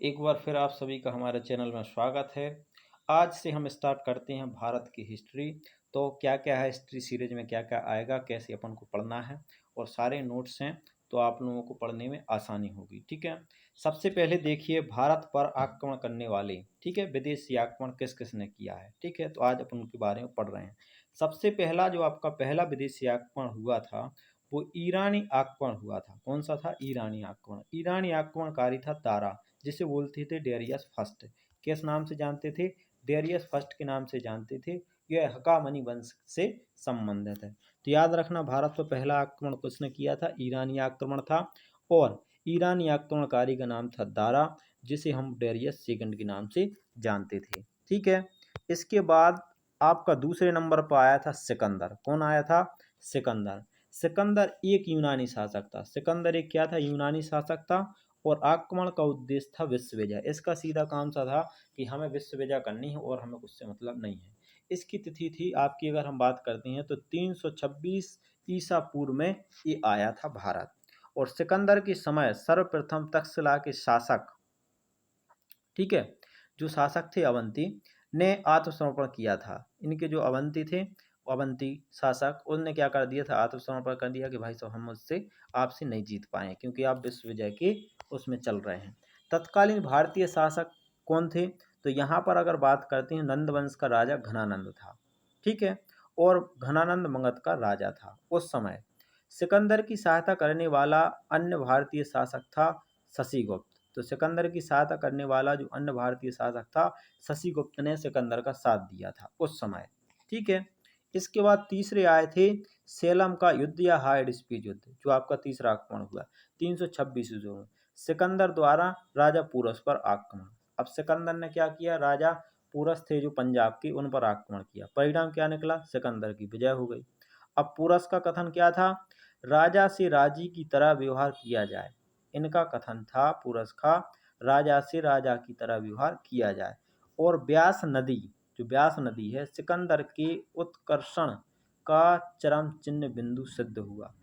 एक बार फिर आप सभी का हमारे चैनल में स्वागत है। आज से हम स्टार्ट करते हैं भारत की हिस्ट्री। तो क्या क्या है हिस्ट्री सीरीज में, क्या क्या आएगा, कैसे अपन को पढ़ना है, और सारे नोट्स हैं तो आप लोगों को पढ़ने में आसानी होगी। ठीक है, सबसे पहले देखिए भारत पर आक्रमण करने वाले, ठीक है, विदेशी आक्रमण किस किस ने किया है। ठीक है, तो आज अपन उनके बारे में पढ़ रहे हैं। सबसे पहला जो आपका पहला विदेशी आक्रमण हुआ था वो ईरानी आक्रमण हुआ था। कौन सा था? ईरानी आक्रमण। ईरानी आक्रमणकारी था दारा, जिसे बोलते थे डेरियस फर्स्ट। किस नाम से जानते थे? डेरियस फर्स्ट के नाम से जानते थे। यह हकामनी वंश से संबंधित है। तो याद रखना, भारत पर पहला आक्रमण किसने किया था? ईरानी आक्रमण था। और ईरानी आक्रमणकारी का नाम था दारा, जिसे हम डेरियस सेकंड के नाम से जानते थे। ठीक है, इसके बाद आपका दूसरे नंबर पर आया था सिकंदर। कौन आया था? सिकंदर। सिकंदर एक यूनानी शासक था। सिकंदर एक क्या था? यूनानी शासक था। और आक्रमण का उद्देश्य था विश्व विजय। इसका सीधा काम सा था कि हमें विश्व विजय करनी है और हमें उससे मतलब नहीं है। इसकी तिथि थी आपकी, अगर हम बात करते हैं तो 326 ईसा पूर्व में ये आया था भारत। और सिकंदर के समय सर्वप्रथम तक्षशिला के शासक, ठीक है, जो शासक थे अवंती, ने आत्मसमर्पण किया था। इनके जो अवंती थे, अवंती शासक, उनने क्या कर दिया था? आत्मसमर्पण कर दिया कि भाई साहब हम उससे आपसे नहीं जीत पाए, क्योंकि आप विश्व विजय के उसमें चल रहे हैं। तत्कालीन भारतीय शासक कौन थे? तो यहाँ पर अगर बात करते हैं, नंद वंश का राजा घनानंद था। ठीक है, और घनानंद मगध का राजा था उस समय। सिकंदर की सहायता करने वाला अन्य भारतीय शासक था शशिगुप्त। तो सिकंदर की सहायता करने वाला जो अन्य भारतीय शासक था, शशिगुप्त ने सिकंदर का साथ दिया था उस समय। ठीक है, इसके बाद तीसरे आए थे सेलम का युद्ध या हाइडेस्पीड युद्ध, जो आपका तीसरा आक्रमण हुआ 326 ईस्वी में सिकंदर द्वारा राजा पूरस पर आक्रमण। अब सिकंदर ने क्या किया? राजा पूरस थे जो पंजाब के, उन पर आक्रमण किया। परिणाम क्या निकला? सिकंदर की विजय हो गई। अब पूरस का कथन क्या था? राजा से राजी की तरह व्यवहार किया जाए। इनका कथन था पूरस का, राजा से राजा की तरह व्यवहार किया जाए। और व्यास नदी, जो व्यास नदी है, सिकंदर के उत्कर्षण का चरम चिन्ह बिंदु सिद्ध हुआ।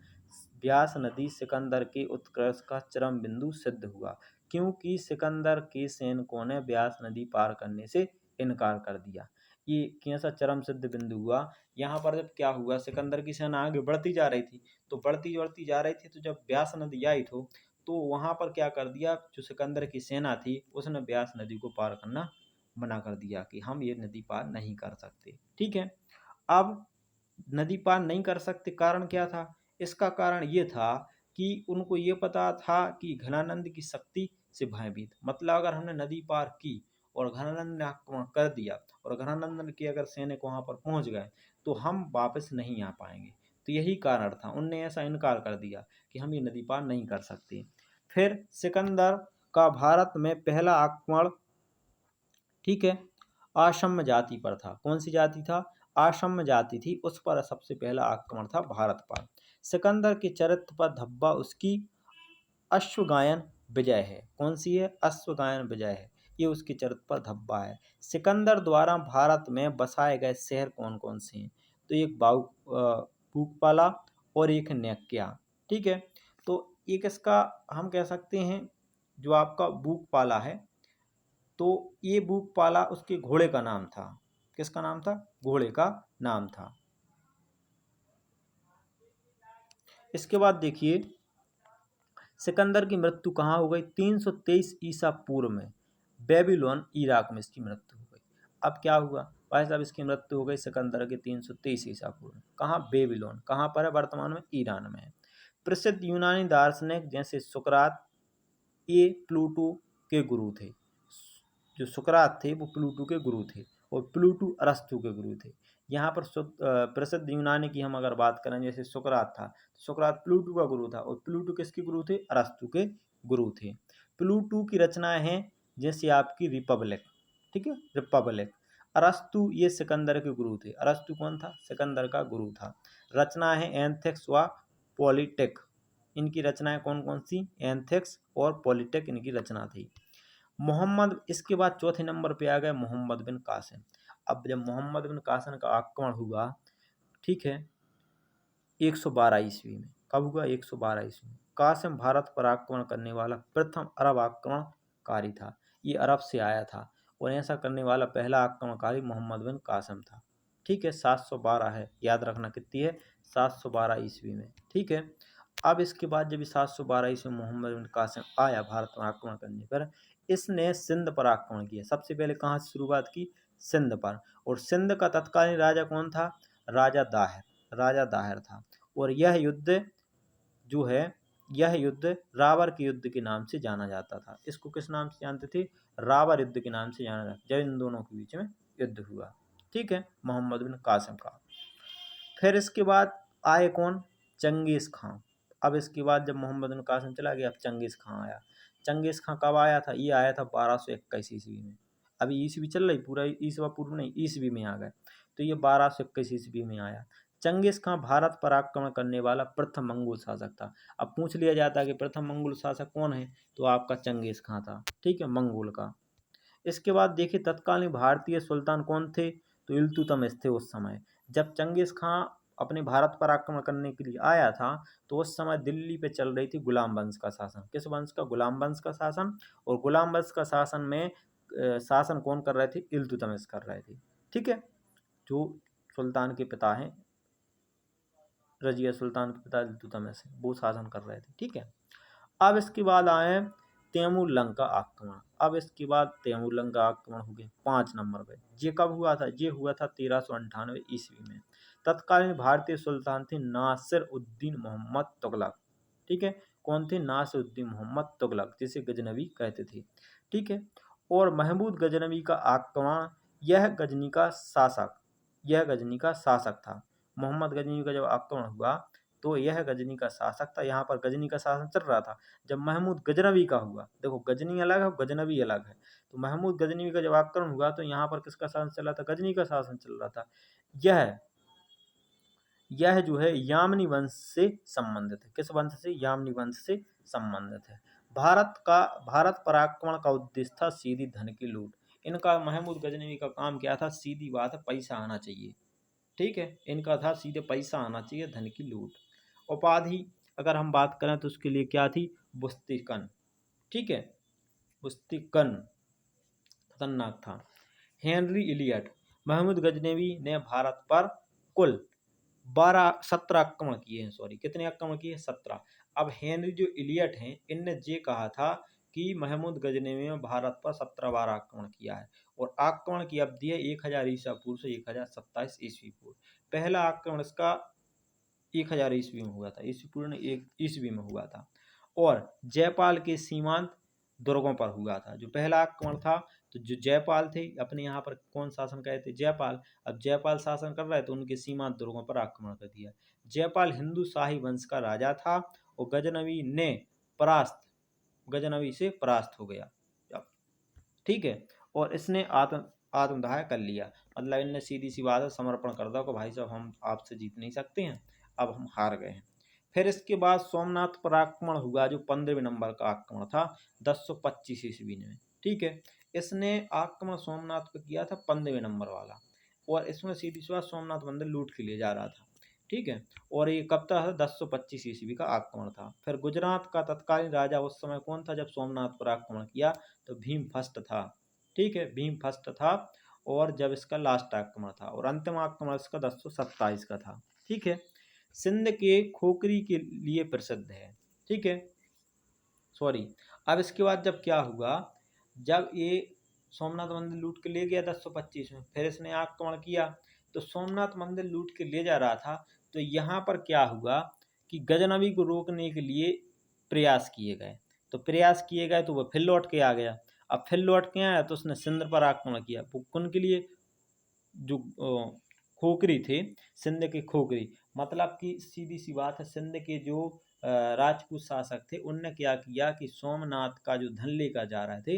व्यास नदी सिकंदर के उत्कर्ष का चरम बिंदु सिद्ध हुआ, क्योंकि सिकंदर के सैनिकों ने व्यास नदी पार करने से इनकार कर दिया। ये कैसा चरम सिद्ध बिंदु हुआ? यहाँ पर जब क्या हुआ, सिकंदर की सेना आगे बढ़ती जा रही थी, तो बढ़ती बढ़ती जा रही थी, तो जब व्यास नदी आई तो वहां पर क्या कर दिया, जो सिकंदर की सेना थी उसने व्यास नदी को पार करना मना कर दिया कि हम ये नदी पार नहीं कर सकते। ठीक है, अब नदी पार नहीं कर सकते, कारण क्या था? इसका कारण ये था कि उनको ये पता था कि घनानंद की शक्ति से भयभीत, मतलब अगर हमने नदी पार की और घनानंद ने आक्रमण कर दिया और घनानंद के अगर सैनिक वहां पर पहुंच गए तो हम वापस नहीं आ पाएंगे। तो यही कारण था, उनने ऐसा इनकार कर दिया कि हम ये नदी पार नहीं कर सकते। फिर सिकंदर का भारत में पहला आक्रमण, ठीक है, आशम्य जाति पर था। कौन सी जाति था? आशम्य जाति थी, उस पर सबसे पहला आक्रमण था भारत पर। सिकंदर के चरित्र पर धब्बा उसकी अश्वगायन विजय है। कौन सी है? अश्वगायन विजय है, ये उसके चरित्र पर धब्बा है। सिकंदर द्वारा भारत में बसाए गए शहर कौन कौन से हैं? तो एक बूकपाला और एक नेक्या। ठीक है, तो एक इसका हम कह सकते हैं, जो आपका बूकपाला है, तो ये बूकपाला उसके घोड़े का नाम था। किसका नाम था? घोड़े का नाम था। इसके बाद देखिए, सिकंदर की मृत्यु कहाँ हो गई? 323 ईसा पूर्व में बेबीलोन, इराक में इसकी मृत्यु हो गई। अब क्या हुआ भाई साहब? इसकी मृत्यु हो गई सिकंदर के 323 ईसा पूर्व में। कहाँ? बेबीलोन। कहाँ पर है? वर्तमान में ईरान में है। प्रसिद्ध यूनानी दार्शनिक जैसे सुकरात, ये प्लूटो के गुरु थे। जो सुकरात थे वो प्लूटो के गुरु थे, और प्लूटो अरस्तु के गुरु थे। यहाँ पर प्रसिद्ध यूनानी की हम अगर बात करें, जैसे सुकरात था, सुकरात प्लूटो का गुरु था, और प्लूटो किसके गुरु थे? अरस्तु के गुरु थे। प्लूटो की रचनाएं हैं जैसे आपकी रिपब्लिक, ठीक है, रिपब्लिक। अरस्तु ये सिकंदर के गुरु थे। अरस्तु कौन था? सिकंदर का गुरु था। रचना है एंथेक्स व पॉलिटेक। इनकी रचनाएं कौन कौन सी? एंथेक्स और पॉलिटेक इनकी रचना थी। मोहम्मद, इसके बाद चौथे नंबर पे आ गए मोहम्मद बिन कासिम। अब जब मोहम्मद बिन कासिम का आक्रमण हुआ, ठीक है, 112 ईस्वी में। कब हुआ? 112 ईस्वी में। कासिम भारत पर आक्रमण करने वाला प्रथम अरब आक्रमणकारी था। ये अरब से आया था और ऐसा करने वाला पहला आक्रमणकारी मोहम्मद बिन कासिम था। ठीक है, 712 है, याद रखना कितनी है, 712 ईस्वी में। ठीक है, अब इसके बाद जब 712 ईस्वी में मोहम्मद बिन कासिम आया भारत में आक्रमण करने पर, इसने सिंध पर आक्रमण किया। सबसे पहले कहाँ से शुरुआत की, सिंध पर। और सिंध का तत्कालीन राजा कौन था, राजा दाहिर था। और यह युद्ध जो है, यह युद्ध रावर के युद्ध के नाम से जाना जाता था। इसको किस नाम से जानते थे, रावर युद्ध के नाम से जाना जाता, जब इन दोनों के बीच में युद्ध हुआ। ठीक है, मोहम्मद बिन कासिम का। फिर इसके बाद आए कौन, चंगेज खां। अब इसके बाद जब मोहम्मद बिन कासिम चला गया, अब चंगेज खां आया। चंगेज खां कब आया था, ये आया था 1221 ईस्वी में। अभी ईस्वी चल रही, पूरा ईस्वा पूर्व नहीं, ईस्वी में आ गए, तो ये 1221 ईस्वी में आया। चंगेज खां भारत पर आक्रमण करने वाला प्रथम मंगोल शासक था। अब पूछ लिया जाता है कि प्रथम मंगोल शासक कौन है, तो आपका चंगेज खां था। ठीक है, मंगोल का। इसके बाद देखिए तत्कालीन भारतीय सुल्तान कौन थे, तो इल्तुतमिश थे उस समय। जब चंगेज खां अपने भारत पर आक्रमण करने के लिए आया था, तो उस समय दिल्ली पे चल रही थी गुलाम वंश का शासन। किस वंश का, गुलाम वंश का शासन। और गुलाम वंश का शासन में शासन कौन कर रहे थे, इल्तुतमिश कर रहे थे। ठीक है, जो सुल्तान के पिता हैं, रजिया सुल्तान के पिता इल्तुतमिश हैं, वो शासन कर रहे थे। ठीक है, अब इसके बाद आए तैमूरलंग का आक्रमण। अब इसके बाद तैमूरलंग का आक्रमण हो गया 5 नंबर पे। ये कब हुआ था, ये हुआ था 1398 ईस्वी में। तत्कालीन भारतीय सुल्तान थे नासिर उद्दीन मोहम्मद तुगलक। ठीक है, कौन थे, नासिर उद्दीन मोहम्मद तुगलक, जिसे गजनवी कहते थे। ठीक है, और महमूद गजनवी का आक्रमण, यह गजनी का शासक था। मोहम्मद गजनी का जब आक्रमण हुआ, तो यह गजनी का शासक था। यहाँ पर गजनी का शासन चल रहा था। जब महमूद गजनवी का हुआ, देखो गजनी अलग है, गजनवी अलग है। तो महमूद गजनवी का जब आक्रमण हुआ, तो यहाँ पर किसका शासन चल रहा था, गजनी का शासन चल रहा था। यह जो है यामनी वंश से संबंधित है। किस वंश से, यामनी वंश से संबंधित है। भारत पर आक्रमण का उद्देश्य था सीधी धन की लूट। इनका महमूद गजनवी का काम क्या था, सीधी बात है, पैसा आना चाहिए। ठीक है, इनका था सीधे पैसा आना चाहिए, धन की लूट। उपाधि अगर हम बात करें तो उसके लिए क्या थी, बुस्तिकन। ठीक है, बुस्तिकन खतरनाक था। हेनरी इलियट, महमूद गजनवी ने भारत पर कुल 17 आक्रमण किए हैं, सॉरी कितने आक्रमण किए, 17। अब हेनरी जो इलियट हैं, इनने ये कहा था कि महमूद गजनवी ने भारत पर 17 बार आक्रमण किया है। और आक्रमण की अवधि है 1000 ईसा पूर्व से 1027 ईस्वी पूर्व। पहला आक्रमण इसका 1000 ईस्वी में हुआ था, ईस्वी पूर्व ने 1 ईस्वी में हुआ था। और जयपाल के सीमांत दुर्गों पर हुआ था जो पहला आक्रमण था। तो जो जयपाल थे, अपने यहाँ पर कौन शासन करे थे, जयपाल। अब जयपाल शासन कर रहे, तो उनके सीमांत दुर्गों पर आक्रमण कर दिया। जयपाल हिंदू शाही वंश का राजा था और गजनवी से परास्त हो गया। ठीक है, और इसने आत्मदाह कर लिया। मतलब इनने सीधी सी बात है, समर्पण कर दो कि भाई साहब हम आपसे जीत नहीं सकते हैं, अब हम हार गए हैं। फिर इसके बाद सोमनाथ पर आक्रमण हुआ, जो 15वें नंबर का आक्रमण था 1025 ईस्वी में। ठीक है, इसने आक्रमण सोमनाथ पर किया था 15वें नंबर वाला। और इसमें सीधी सी बात, सोमनाथ मंदिर लूट के लिए जा रहा था। ठीक है, और ये कब था, 1025 ईस्वी का आक्रमण था। फिर गुजरात का तत्कालीन राजा उस समय कौन था, जब सोमनाथ पर आक्रमण किया, तो भीमफस्ट था। ठीक है, भीमफस्ट था। और जब इसका लास्ट आक्रमण था, और अंतिम आक्रमण इसका 1027 का था। ठीक है, सिंध के खोखरी के लिए प्रसिद्ध है। ठीक है, सॉरी। अब इसके बाद जब क्या हुआ, जब ये सोमनाथ मंदिर लूट के ले गया 1025 में, फिर इसने आक्रमण किया। तो सोमनाथ मंदिर लूट के ले जा रहा था, तो यहाँ पर क्या हुआ कि गजनवी को रोकने के लिए प्रयास किए गए। तो वह फिर लौट के आ गया। अब फिर लौट के आया, तो उसने सिंध पर आक्रमण किया। कौन के लिए, जो खोखरी थे, सिंध के खोखरी। मतलब कि सीधी सी बात है, सिंध के जो राजपूत शासक थे, उनने क्या किया कि सोमनाथ का जो धन लेकर जा रहे थे,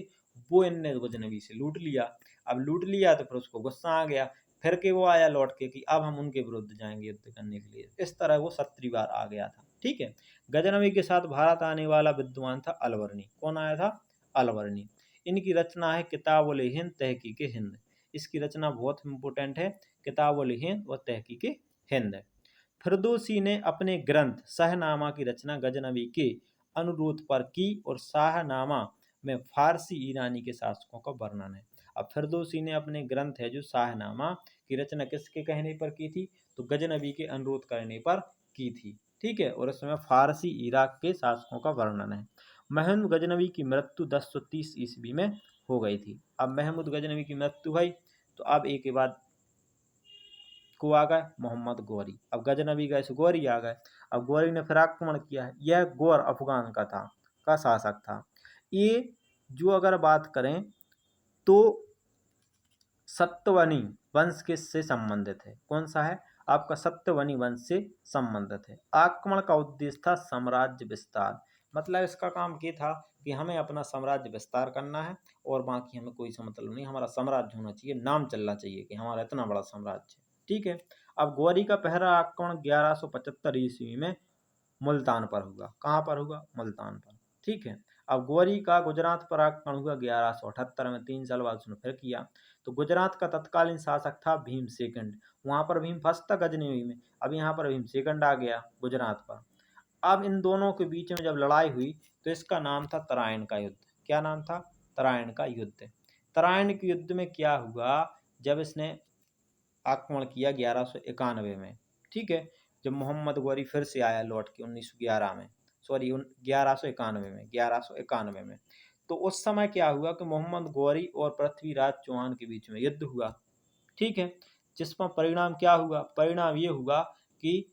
वो इनने गजनवी से लूट लिया। अब लूट लिया तो फिर उसको गुस्सा आ गया, फिर के वो आया लौट के कि अब हम उनके विरुद्ध जाएंगे युद्ध करने के लिए। इस तरह वो 17 बार आ गया था। ठीक है, गजनवी के साथ भारत आने वाला विद्वान था अलवर्णी। कौन आया था, अलवर्णी। इनकी रचना है किताब उल हिंद तहकीक हिंद। इसकी रचना बहुत इंपोर्टेंट है, किताब उल हिंद व तहकीक हिंद। फिरदौसी ने अपने ग्रंथ शाहनामा की रचना गजनवी के अनुरोध पर की, और शाहनामा में फारसी ईरानी के शासकों का वर्णन है। अब फिरदौसी ने अपने ग्रंथ है जो शाहनामा की रचना किसके कहने पर की थी, तो गजनबी के अनुरोध करने पर की थी। ठीक है, और इसमें फारसी इराक के शासकों का वर्णन है। महमूद गजनबी की मृत्यु 1030 ईस्वी में हो गई थी। अब महमूद गजनबी की मृत्यु हुई तो अब एक के बाद को आ गए मोहम्मद गौरी। अब गजनबी गए से गौरी आ गए। अब गौरी ने फिर आक्रमण किया है। यह गौर अफगान का शासक था। ये जो अगर बात करें तो सत्यवनी वंश के से संबंधित है। कौन सा है आपका, सत्यवनी वंश से संबंधित है। आक्रमण का उद्देश्य था साम्राज्य विस्तार, मतलब इसका काम ये था कि हमें अपना साम्राज्य विस्तार करना है और बाकी हमें कोई सा मतलब नहीं, हमारा साम्राज्य होना चाहिए, नाम चलना चाहिए कि हमारा इतना बड़ा साम्राज्य है। ठीक है, अब गौरी का पहला आक्रमण 1175 ईस्वी में मुल्तान पर हुआ। कहाँ पर हुआ, मुल्तान पर। ठीक है, अब गौरी का गुजरात पर आक्रमण हुआ 1178 में, 3 साल बाद उसने फिर किया। तो गुजरात का तत्कालीन शासक था भीम सेकंड। वहां पर भीम फर्स्ट था गजनवी में, अब यहाँ पर भीम सेकंड आ गया गुजरात पर। अब इन दोनों के बीच में जब लड़ाई हुई तो इसका नाम था तराइन का युद्ध। क्या नाम था, तराइन का युद्ध। तराइन के युद्ध में क्या हुआ, जब इसने आक्रमण किया 1191 में। ठीक है, जब मोहम्मद गौरी फिर से आया लौट के 1911 में, सॉरी 1191 में, तो उस समय क्या हुआ कि मोहम्मद गौरी और पृथ्वीराज चौहान के बीच में युद्ध हुआ। ठीक है, जिसका परिणाम क्या हुआ, परिणाम ये हुआ कि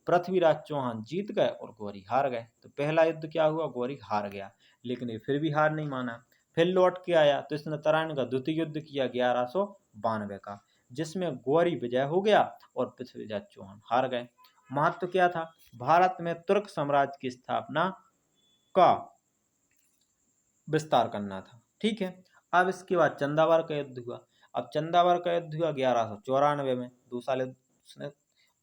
पृथ्वीराज चौहान जीत गए और गौरी हार गए। तो पहला युद्ध क्या हुआ, गौरी हार गया, लेकिन ये फिर भी हार नहीं माना, फिर लौट के आया तो इसने तराइन का द्वितीय युद्ध किया 1192 का, जिसमें गौरी विजय हो गया और पृथ्वीराज चौहान हार गए। महत्व क्या था, भारत में तुर्क साम्राज्य की स्थापना का विस्तार करना था। ठीक है, अब इसके बाद चंदावर का युद्ध हुआ। अब चंदावर का युद्ध हुआ 1194 में, 2 साल उसने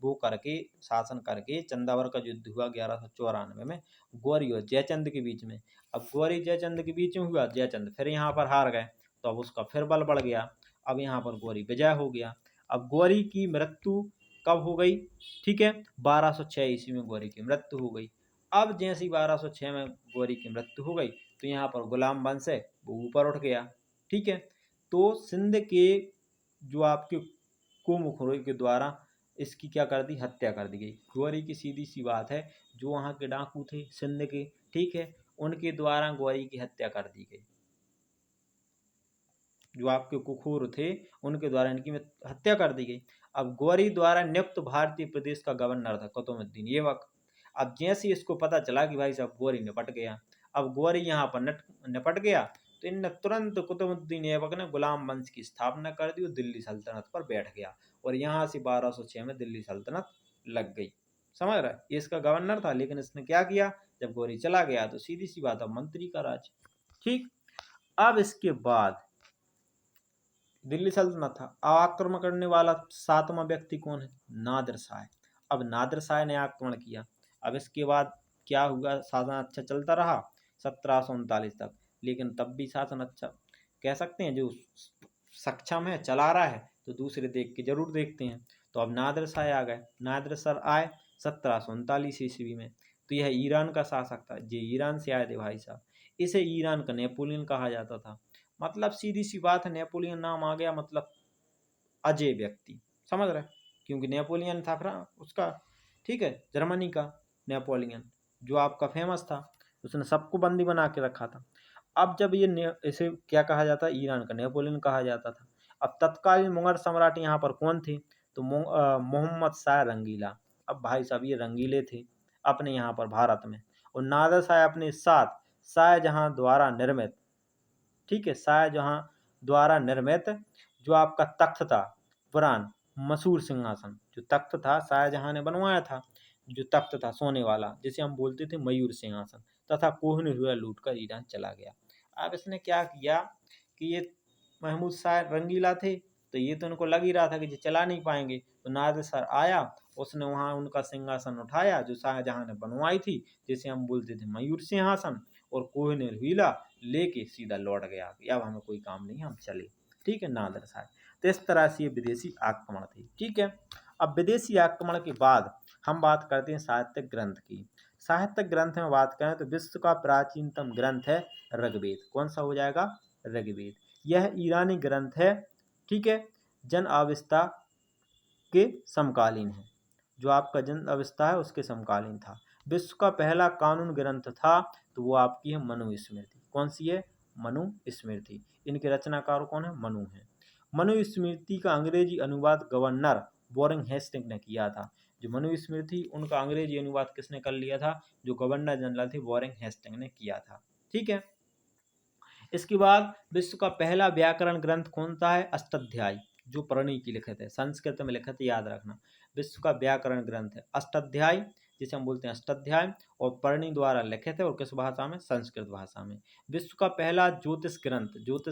वो करके शासन करके चंदावर का युद्ध हुआ 1194 में गौरी और जयचंद के बीच में। अब गौरी जयचंद के बीच में हुआ, जयचंद फिर यहाँ पर हार गए तो अब उसका फिर बल बढ़ गया, अब यहाँ पर गौरी विजय हो गया। अब गौरी की मृत्यु कब हो गई, ठीक है, 1206 ईस्वी में गौरी की मृत्यु हो गई। अब जैसे ही 1206 में गौरी की मृत्यु हो गई तो यहाँ पर गुलाम वंश है वो ऊपर उठ गया। ठीक है, तो सिंध के जो आपके कुमुखरों के द्वारा इसकी क्या कर दी, हत्या कर दी गई। गौरी की सीधी सी बात है, जो वहाँ के डाकू थे सिंध के, ठीक है, उनके द्वारा गौरी की हत्या कर दी गई। जो आपके कुखुर थे उनके द्वारा इनकी हत्या कर दी गई। अब गौरी द्वारा नियुक्त भारतीय प्रदेश का गवर्नर था कुतुबुद्दीन ऐबक। अब जैसे इसको पता चला कि भाई साहब गौरी निपट गया, अब गौरी यहाँ पर निपट गया तो इनने तुरंत कुतुबुद्दीन ऐबक ने गुलाम वंश की स्थापना कर दी और दिल्ली सल्तनत पर बैठ गया और यहाँ से 1206 में दिल्ली सल्तनत लग गई। समझ रहा है, ये इसका गवर्नर था, लेकिन इसने क्या किया, जब गौरी चला गया तो सीधी सी बात, अब मंत्री का राज। ठीक, अब इसके बाद दिल्ली सल्तनत था। आक्रमण करने वाला 7वां व्यक्ति कौन है, नादिर शाह। अब नादिर शाह ने आक्रमण किया। अब इसके बाद क्या हुआ, शासन अच्छा चलता रहा 1739 तक, लेकिन तब भी शासन अच्छा कह सकते हैं, जो सक्षम है चला रहा है तो दूसरे देख के जरूर देखते हैं। तो अब नादिर शाह आ गए। नादिर शाह आए 1739 ईस्वी में, तो यह ईरान का शासक था। ये ईरान से आए थे भाई साहब, इसे ईरान का नेपोलियन कहा जाता था। मतलब सीधी सी बात है, नेपोलियन नाम आ गया मतलब अजय व्यक्ति, समझ रहे, क्योंकि नेपोलियन था उसका, ठीक है, जर्मनी का नेपोलियन जो आपका फेमस था, उसने सबको बंदी बना के रखा था। अब जब ये इसे क्या कहा जाता है, ईरान का नेपोलियन कहा जाता था। अब तत्कालीन मुगल सम्राट यहाँ पर कौन थे, तो मोहम्मद शाह रंगीला। अब भाई साहब ये रंगीले थे अपने यहाँ पर भारत में, और नादिर शाह अपने साथ शाहजहां द्वारा निर्मित, ठीक है, शाहजहां द्वारा निर्मित जो आपका तख्त था, पुरान मशहूर सिंहासन, जो तख्त था शाहजहां ने बनवाया था, जो तख्त था सोने वाला जिसे हम बोलते थे मयूर सिंहासन, तथा कोहिनूर लूट कर ईरान चला गया। अब इसने क्या किया कि ये महमूद शाह रंगीला थे, तो ये तो उनको लग ही रहा था कि ये चला नहीं पाएंगे, तो नादिर शाह आया, उसने वहाँ उनका सिंहासन उठाया जो शाहजहां ने बनवाई थी, जिसे हम बोलते थे मयूर सिंहासन, और कोहिनूर हीला लेके सीधा लौट गया कि अब हमें कोई काम नहीं, हम चले। ठीक है, नादिर शाह। तो इस तरह से ये विदेशी आक्रमण थी। ठीक है, अब विदेशी आक्रमण के बाद हम बात करते हैं साहित्यिक ग्रंथ की। साहित्यिक ग्रंथ में बात करें तो विश्व का प्राचीनतम ग्रंथ है ऋग्वेद। कौन सा हो जाएगा? ऋग्वेद। यह ईरानी ग्रंथ है, ठीक है, जन अवस्था के समकालीन है, जो आपका जन अवस्था है उसके समकालीन था। विश्व का पहला कानून ग्रंथ था तो वो आपकी है मनुस्मृति। कौन सी है? मनुस्मृति। इनके रचनाकार कौन है? मनु है। मनुस्मृति का अंग्रेजी अनुवाद गवर्नर वॉरेन हेस्टिंग ने किया था। जो मनुस्मृति उनका अंग्रेजी अनुवाद किसने कर लिया था? जो गवर्नर जनरल थे वॉरेन हेस्टिंग ने किया था। ठीक है। इसके बाद विश्व का पहला व्याकरण ग्रंथ कौन सा है? अष्टाध्यायी, जो परणी की लिखित है, संस्कृत में लिखित है, याद रखना। विश्व का व्याकरण ग्रंथ है अष्टाध्यायी, जिसे हम बोलते हैं अष्टाध्याय, और परणी द्वारा लिखित है, और किस भाषा में? संस्कृत भाषा में। विश्व का पहला ज्योतिष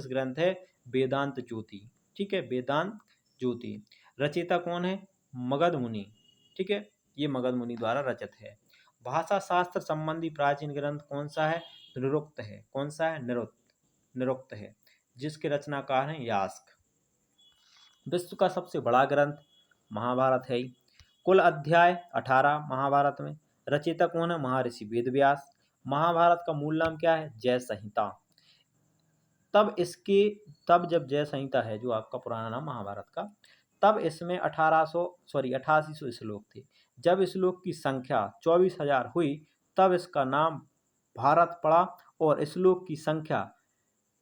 ग्रंथ है वेदांत ज्योति। ठीक है, वेदांत ज्योति। रचयिता कौन है? मगध मुनि। ठीक है, ये मगध मुनि द्वारा रचित है। भाषा शास्त्र संबंधी प्राचीन ग्रंथ कौन सा है? निरुक्त है। कौन सा है? निरुक्त है, जिसके रचनाकार हैं यास्क। विश्व का सबसे बड़ा ग्रंथ महाभारत है। कुल अध्याय 18 महाभारत में। रचयिता कौन है? महर्षि वेदव्यास। महाभारत का मूल नाम क्या है? जय संहिता। तब जब जय संहिता है, जो आपका पुराना नाम महाभारत का, तब इसमें 8800 श्लोक थे। जब श्लोक की संख्या 24,000 हुई तब इसका नाम भारत पड़ा, और श्लोक की संख्या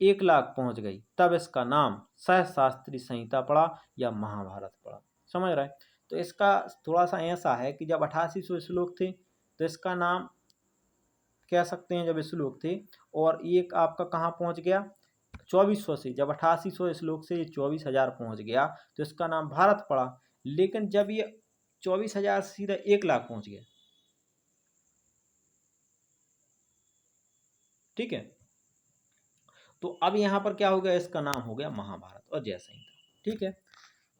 1,00,000 पहुंच गई तब इसका नाम सहस्रास्त्री संहिता पड़ा या महाभारत पड़ा। समझ रहे? तो इसका थोड़ा सा ऐसा है कि जब 8800 श्लोक थे तो इसका नाम कह सकते हैं जब श्लोक थे, और एक आपका कहाँ पहुंच गया? 2400 से, जब 8800 श्लोक से ये 24,000 पहुंच गया तो इसका नाम भारत पड़ा। लेकिन जब ये 24,000 से सीधा 1,00,000 पहुंच गया, ठीक है, तो अब यहाँ पर क्या हो गया? इसका नाम हो गया महाभारत और जय संहिता। ठीक है,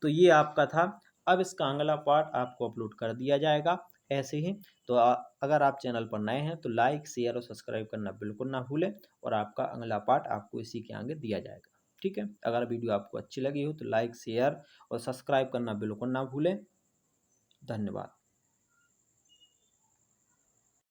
तो ये आपका था। अब इसका अगला पार्ट आपको अपलोड कर दिया जाएगा ऐसे ही। तो अगर आप चैनल पर नए हैं तो लाइक, शेयर और सब्सक्राइब करना बिल्कुल ना भूलें, और आपका अगला पार्ट आपको इसी के आगे दिया जाएगा। ठीक है, अगर वीडियो आपको अच्छी लगी हो तो लाइक, शेयर और सब्सक्राइब करना बिल्कुल ना भूलें। धन्यवाद।